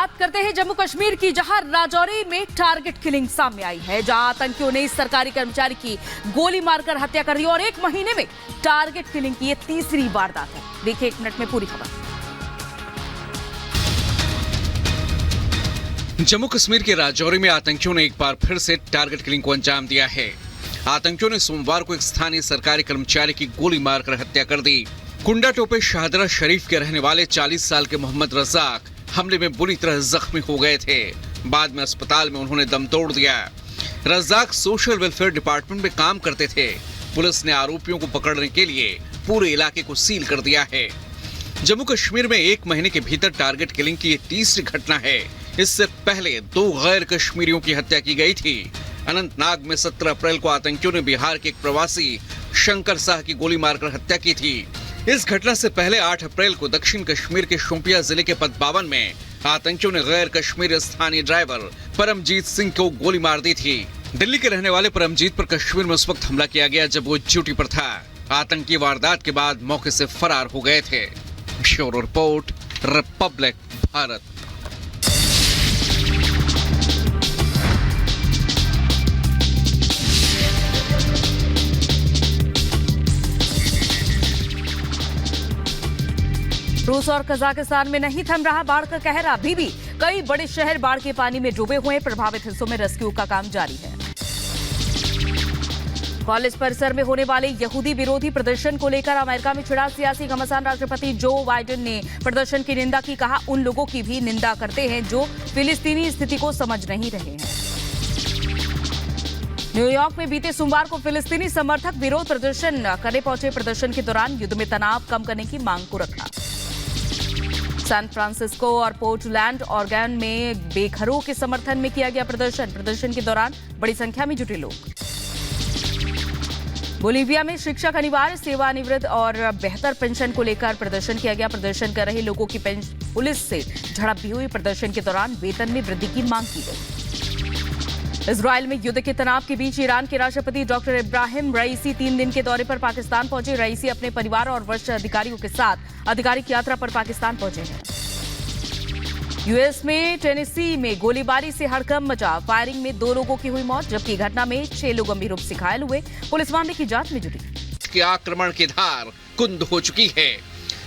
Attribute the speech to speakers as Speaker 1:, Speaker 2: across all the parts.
Speaker 1: बात करते हैं जम्मू कश्मीर की, जहां राजौरी में टारगेट किलिंग सामने आई है, जहां आतंकियों ने इस सरकारी कर्मचारी की गोली मारकर हत्या कर दी और 1 महीने में टारगेट किलिंग की ये तीसरी वारदात है। देखिए 1 मिनट में पूरी खबर।
Speaker 2: जम्मू कश्मीर के राजौरी में आतंकियों ने एक बार फिर से टारगेट किलिंग को अंजाम दिया है। आतंकियों ने सोमवार को एक स्थानीय सरकारी कर्मचारी की गोली मारकर हत्या कर दी। कुंडा टोपे शाहदरा शरीफ के रहने वाले 40 साल के मोहम्मद रज़ाक हमले में बुरी तरह जख्मी हो गए थे। बाद में अस्पताल में उन्होंने दम तोड़ दिया। रज़ाक सोशल वेलफेयर डिपार्टमेंट में काम करते थे। पुलिस ने आरोपियों को पकड़ने के लिए पूरे इलाके को सील कर दिया है। जम्मू कश्मीर में 1 महीने के भीतर टारगेट किलिंग की ये तीसरी घटना है। इससे पहले 2 गैर कश्मीरियों की हत्या की गई थी। अनंतनाग में 17 अप्रैल को आतंकियों ने बिहार के एक प्रवासी शंकर शाह की गोली मारकर हत्या की थी। इस घटना से पहले 8 अप्रैल को दक्षिण कश्मीर के शोपियां जिले के पतबावन में आतंकियों ने गैर कश्मीरी स्थानीय ड्राइवर परमजीत सिंह को गोली मार दी थी। दिल्ली के रहने वाले परमजीत पर कश्मीर में उस वक्त हमला किया गया जब वो ड्यूटी पर था। आतंकी वारदात के बाद मौके से फरार हो गए थे। Bureau report, Republic Bharat.
Speaker 1: रूस और कजाकिस्तान में नहीं थम रहा बाढ़ का कहर। अभी भी कई बड़े शहर बाढ़ के पानी में डूबे हुए हैं। प्रभावित हिस्सों में रेस्क्यू का काम जारी है। कॉलेज परिसर में होने वाले यहूदी विरोधी प्रदर्शन को लेकर अमेरिका में छिड़ा सियासी घमासान। राष्ट्रपति जो बाइडेन ने प्रदर्शन की निंदा की। कहा, उन लोगों की भी निंदा करते हैं जो फिलिस्तीनी स्थिति को समझ नहीं रहे हैं। न्यूयॉर्क में बीते सोमवार को फिलिस्तीनी समर्थक विरोध प्रदर्शन करने पहुंचे। प्रदर्शन के दौरान युद्ध में तनाव कम करने की मांग को रखा। सैन फ्रांसिस्को और पोर्टलैंड ऑर्गन में बेघरों के समर्थन में किया गया प्रदर्शन। प्रदर्शन के दौरान बड़ी संख्या में जुटे लोग। बोलीविया में शिक्षक अनिवार्य सेवानिवृत्त और बेहतर पेंशन को लेकर प्रदर्शन किया गया। प्रदर्शन कर रहे लोगों की पुलिस से झड़प भी हुई। प्रदर्शन के दौरान वेतन में वृद्धि की मांग की गई। इजरायल में युद्ध के तनाव के बीच ईरान के राष्ट्रपति डॉक्टर इब्राहिम रईसी 3 दिन के दौरे पर पाकिस्तान पहुंचे। रईसी अपने परिवार और वरिष्ठ अधिकारियों के साथ आधिकारिक यात्रा पर पाकिस्तान पहुंचे हैं। यूएस में टेनेसी में गोलीबारी से हड़कंप मचा। फायरिंग में 2 लोगों की हुई मौत, जबकि घटना में 6 लोग गंभीर रूप से घायल हुए। पुलिस मामले की जांच में जुटी।
Speaker 2: आक्रमण की धार कुंद हो चुकी है।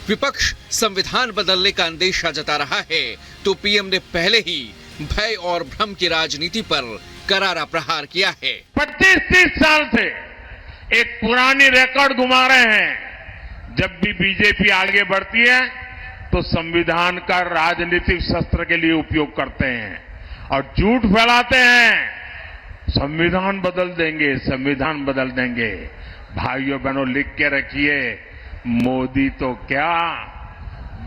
Speaker 2: विपक्ष संविधान बदलने का अंदेशा जता रहा है तो पीएम ने पहले ही भय और भ्रम की राजनीति पर करारा प्रहार किया है।
Speaker 3: 25-30 साल से एक पुरानी रिकॉर्ड घुमा रहे हैं। जब भी बीजेपी आगे बढ़ती है तो संविधान का राजनीतिक शस्त्र के लिए उपयोग करते हैं और झूठ फैलाते हैं। संविधान बदल देंगे, संविधान बदल देंगे। भाइयों बहनों, लिख के रखिए, मोदी तो क्या,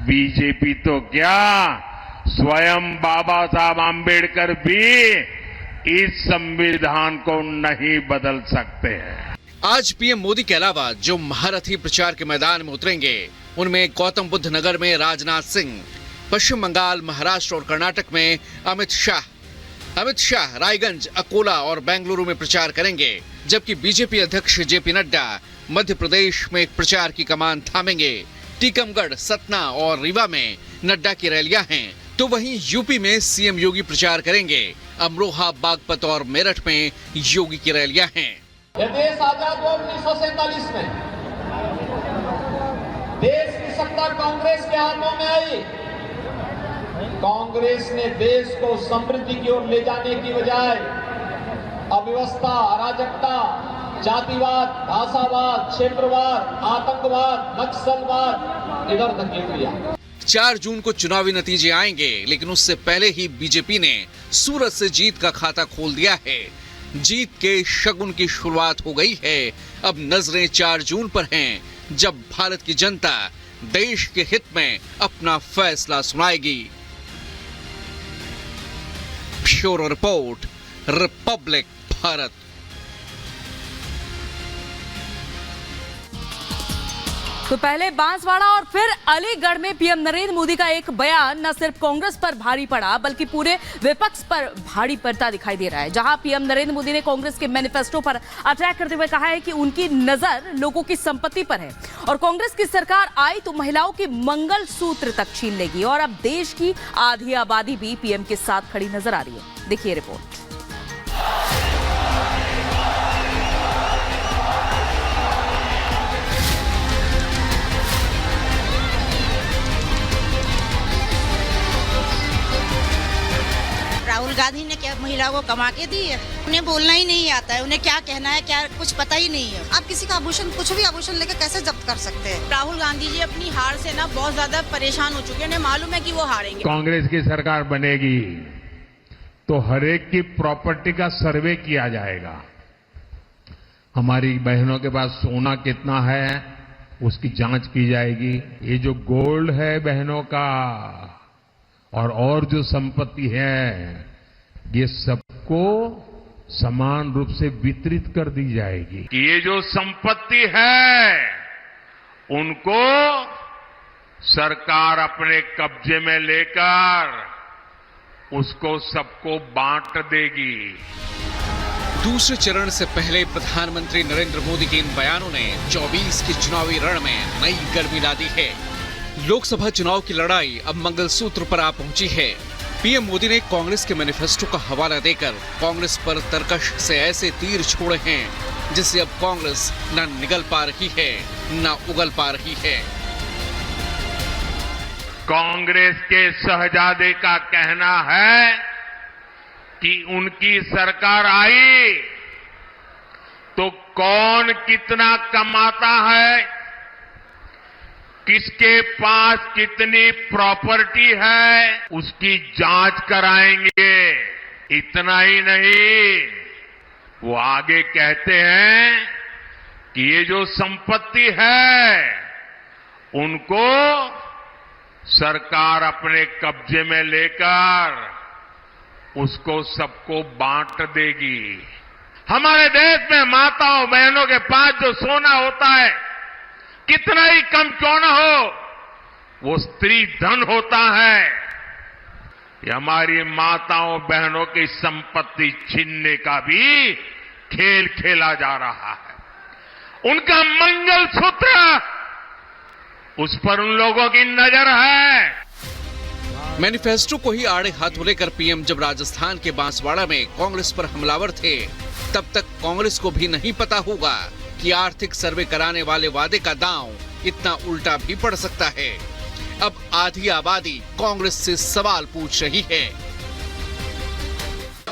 Speaker 3: बीजेपी तो क्या, स्वयं बाबा साहब आंबेडकर भी इस संविधान को नहीं बदल सकते हैं।
Speaker 2: आज पीएम मोदी के अलावा जो महारथी प्रचार के मैदान में उतरेंगे उनमें गौतम बुद्ध नगर में राजनाथ सिंह, पश्चिम बंगाल, महाराष्ट्र और कर्नाटक में अमित शाह रायगंज, अकोला और बेंगलुरु में प्रचार करेंगे। जबकि बीजेपी अध्यक्ष जेपी नड्डा मध्य प्रदेश में प्रचार की कमान थामेंगे। टीकमगढ़, सतना और रीवा में नड्डा की रैलियां हैं, तो वहीं यूपी में सीएम योगी प्रचार करेंगे। अमरोहा, बागपत और मेरठ में योगी की रैलियां हैं।
Speaker 4: यह देश आजाद हुआ 1947 में। देश की सत्ता कांग्रेस के हाथों में आई। कांग्रेस ने देश को समृद्धि की ओर ले जाने की बजाय अव्यवस्था, अराजकता, जातिवाद, भाषावाद, क्षेत्रवाद, आतंकवाद, नक्सलवाद इधर धकेल दिया।
Speaker 2: 4 जून को चुनावी नतीजे आएंगे, लेकिन उससे पहले ही बीजेपी ने सूरत से जीत का खाता खोल दिया है। जीत के शगुन की शुरुआत हो गई है। अब नजरें 4 जून पर हैं, जब भारत की जनता देश के हित में अपना फैसला सुनाएगी। Bureau report, Republic Bharat.
Speaker 1: तो पहले बांसवाड़ा और फिर अलीगढ़ में पीएम नरेंद्र मोदी का एक बयान न सिर्फ कांग्रेस पर भारी पड़ा बल्कि पूरे विपक्ष पर भारी पड़ता दिखाई दे रहा है। जहां पीएम नरेंद्र मोदी ने कांग्रेस के मैनिफेस्टो पर अटैक करते हुए कहा है कि उनकी नजर लोगों की संपत्ति पर है और कांग्रेस की सरकार आई तो महिलाओं के मंगलसूत्र तक छीन लेगी और अब देश की आधी आबादी भी पीएम के साथ खड़ी नजर आ रही है। देखिए रिपोर्ट।
Speaker 5: राहुल गांधी ने क्या महिलाओं को कमा के दी है? उन्हें बोलना ही नहीं आता है, उन्हें क्या कहना है क्या कुछ पता ही नहीं है।
Speaker 6: आप किसी का आभूषण कुछ भी आभूषण लेके कैसे जब्त कर सकते हैं?
Speaker 5: राहुल गांधी जी अपनी हार से ना बहुत ज्यादा परेशान हो चुके हैं, उन्हें मालूम है कि वो हारेंगे।
Speaker 3: कांग्रेस की सरकार बनेगी तो हर एक की प्रॉपर्टी का सर्वे किया जाएगा। हमारी बहनों के पास सोना कितना है उसकी जांच की जाएगी। ये जो गोल्ड है बहनों का और जो संपत्ति है ये सबको समान रूप से वितरित कर दी जाएगी। ये जो संपत्ति है उनको सरकार अपने कब्जे में लेकर उसको सबको बांट देगी।
Speaker 2: दूसरे चरण से पहले प्रधानमंत्री नरेंद्र मोदी के इन बयानों ने 24 के चुनावी रण में नई गर्मी ला दी है। लोकसभा चुनाव की लड़ाई अब मंगलसूत्र पर आ पहुंची है। पीएम मोदी ने कांग्रेस के मैनिफेस्टो का हवाला देकर कांग्रेस पर तरकश से ऐसे तीर छोड़े हैं जिससे अब कांग्रेस न निगल पा रही है न उगल पा रही है।
Speaker 3: कांग्रेस के शहजादे का कहना है कि उनकी सरकार आई तो कौन कितना कमाता है, किसके पास कितनी प्रॉपर्टी है उसकी जांच कराएंगे। इतना ही नहीं, वो आगे कहते हैं कि ये जो संपत्ति है उनको सरकार अपने कब्जे में लेकर उसको सबको बांट देगी। हमारे देश में माताओं बहनों के पास जो सोना होता है कितना ही कम क्यों न हो वो स्त्री धन होता है। ये हमारी माताओं बहनों की संपत्ति छीनने का भी खेल खेला जा रहा है। उनका मंगलसूत्र उस पर उन लोगों की नजर है।
Speaker 2: मैनिफेस्टो को ही आड़े हाथों लेकर पीएम जब राजस्थान के बांसवाड़ा में कांग्रेस पर हमलावर थे तब तक कांग्रेस को भी नहीं पता होगा कि आर्थिक सर्वे कराने वाले वादे का दांव इतना उल्टा भी पड़ सकता है। अब आधी आबादी कांग्रेस से सवाल पूछ रही है।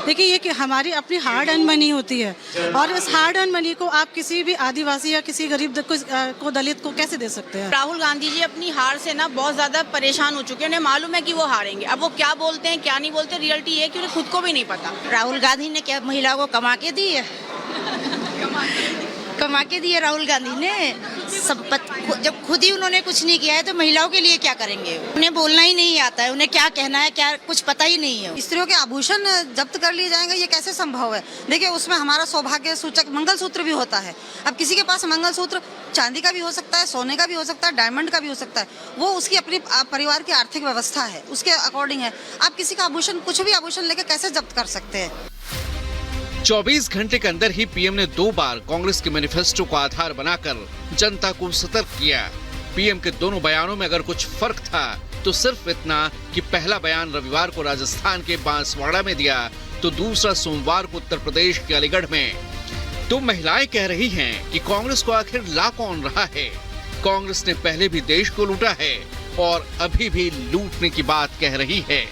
Speaker 6: देखिए ये कि हमारी अपनी हार्ड अर्न मनी होती है और उस हार्ड अर्न मनी को आप किसी भी आदिवासी या किसी गरीब को दलित को कैसे दे सकते हैं?
Speaker 5: राहुल गांधी जी अपनी हार से ना बहुत ज्यादा परेशान हो चुके हैं, उन्हें मालूम है कि वो हारेंगे। अब वो क्या बोलते हैं क्या नहीं बोलते, रियलिटी ये है कि उन्हें खुद को भी नहीं पता। राहुल गांधी ने क्या महिलाओं को कमा के दी है? कमा के दिए राहुल गांधी ने संपत्ति। जब खुद ही उन्होंने कुछ नहीं किया है तो महिलाओं के लिए क्या करेंगे? उन्हें बोलना ही नहीं आता है, उन्हें क्या कहना है क्या कुछ पता ही नहीं है।
Speaker 6: स्त्रियों के आभूषण जब्त कर लिए जाएंगे ये कैसे संभव है? देखिए उसमें हमारा सौभाग्य सूचक मंगलसूत्र भी होता है। अब किसी के पास मंगलसूत्र चांदी का भी हो सकता है, सोने का भी हो सकता है, डायमंड का भी हो सकता है। वो उसकी अपनी परिवार की आर्थिक व्यवस्था है, उसके अकॉर्डिंग है। आप किसी का आभूषण कुछ भी आभूषण लेके कैसे जब्त कर सकते हैं?
Speaker 2: 24 घंटे के अंदर ही पीएम ने 2 बार कांग्रेस के मैनिफेस्टो को आधार बनाकर जनता को सतर्क किया। पीएम के दोनों बयानों में अगर कुछ फर्क था तो सिर्फ इतना कि पहला बयान रविवार को राजस्थान के बांसवाड़ा में दिया तो दूसरा सोमवार को उत्तर प्रदेश के अलीगढ़ में। तो महिलाएं कह रही हैं कि कांग्रेस को आखिर ला कौन रहा है। कांग्रेस ने पहले भी देश को लूटा है और अभी भी लूटने की बात कह रही है।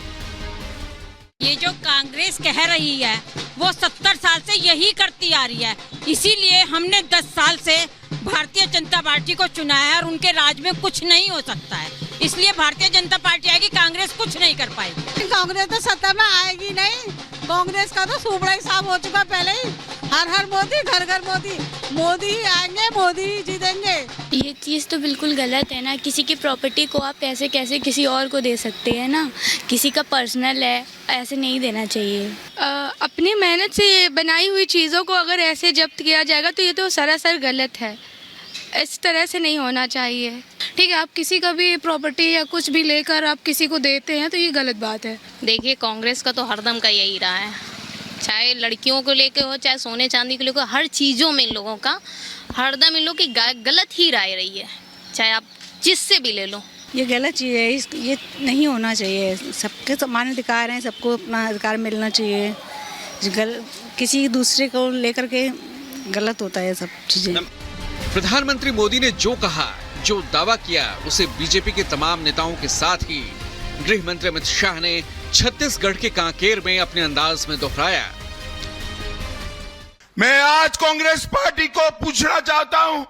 Speaker 7: ये जो कांग्रेस कह रही है वो 70 साल से यही करती आ रही है। इसीलिए हमने 10 साल से भारतीय जनता पार्टी को चुना है और उनके राज में कुछ नहीं हो सकता है। इसलिए भारतीय जनता पार्टी आएगी, कांग्रेस कुछ नहीं कर पाएगी।
Speaker 6: कांग्रेस तो सत्ता में आएगी नहीं। कांग्रेस का तो सुबड़ा ही साफ हो चुका पहले ही। हर हर मोदी, घर घर मोदी। मोदी ही आएंगे, मोदी ही जीतेंगे।
Speaker 8: ये चीज़ तो बिल्कुल गलत है ना। किसी की प्रॉपर्टी को आप ऐसे कैसे किसी और को दे सकते हैं ना। किसी का पर्सनल है, ऐसे नहीं देना चाहिए।
Speaker 9: अपनी मेहनत से बनाई हुई चीज़ों को अगर ऐसे जब्त किया जाएगा तो ये तो सरासर गलत है। इस तरह से नहीं होना चाहिए। ठीक है, आप किसी का भी प्रॉपर्टी या कुछ भी लेकर आप किसी को देते हैं तो ये गलत बात है।
Speaker 10: देखिए, कांग्रेस का तो हरदम का यही रहा है, चाहे लड़कियों को लेके हो, चाहे सोने चांदी को लेकर, हर चीज़ों में इन लोगों का हरदम इन लोग की गलत ही राय रही है, चाहे आप जिससे भी ले लो।
Speaker 11: ये गलत चीज़ है, ये नहीं होना चाहिए। सबके समान अधिकार हैं, सबको अपना अधिकार मिलना चाहिए। किसी दूसरे को लेकर के गलत होता है सब चीज़ें।
Speaker 2: प्रधानमंत्री मोदी ने जो कहा, जो दावा किया, उसे बीजेपी के तमाम नेताओं के साथ ही गृह मंत्री अमित शाह ने छत्तीसगढ़ के कांकेर में अपने अंदाज में दोहराया।
Speaker 12: मैं आज कांग्रेस पार्टी को पूछना चाहता हूं,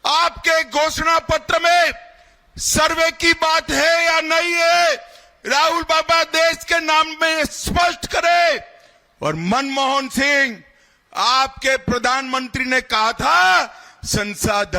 Speaker 12: आपके घोषणा पत्र में सर्वे की बात है या नहीं है? राहुल बाबा देश के नाम में स्पष्ट करे। और मनमोहन सिंह, आपके प्रधानमंत्री ने कहा था संसाधन